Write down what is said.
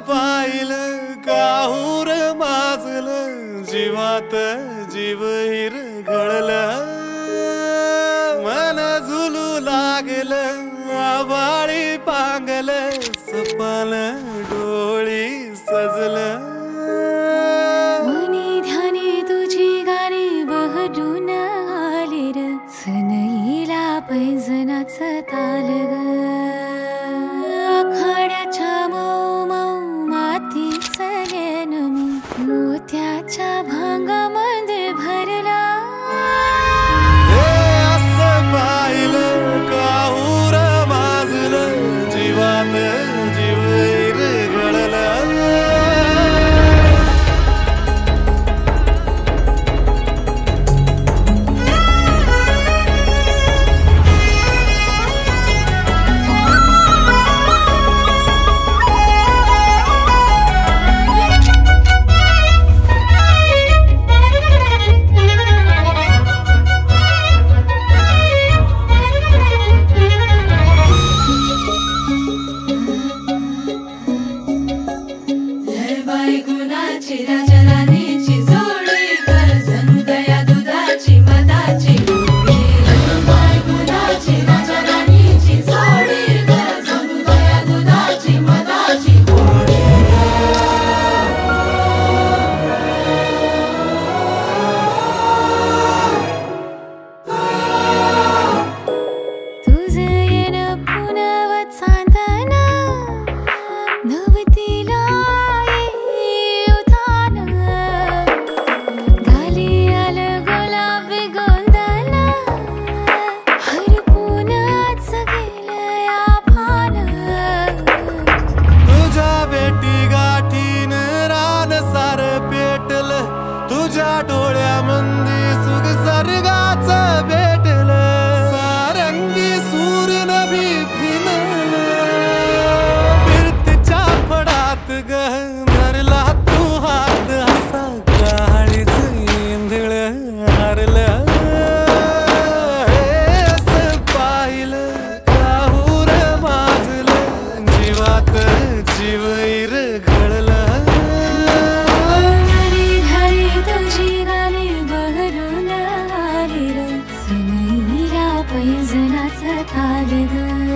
पाहिलं काहूर माजलं जीवात जीव हिरघळलं मन झुलू लागलं आभाळी पांगलं सपाल डोळी सजलं मनी ध्यानी तुझी गाणी बहरून आले र सनईला पैंजनाचं ताल ग आखाड्याच्या मऊ मऊ मातीचं लेन मी मोत्याच्या भांगामध्ये भरला असं पाहिलं काहूर माजलं जीवात जीव हिरघळलं गुणाची राजा राणीची जोडी कर सनुदया दुधाची मधाची गुणाची राजा राणीची जोडी कर सनुदया दुधाची मधाची तुझं येणं पुनव चांदणा नवतीला तुझ्या डोळ्यामंदी सुख सर्गाचं भेटलं सारंगी सूर नभी फिनलं फिरतीच्या फडात धरला तू हात असा गाळीच इंधळ हरलं असं पाहिलं काहूर माजलं जीवात जीव हिरघळलं पैंजनाचं ताल ग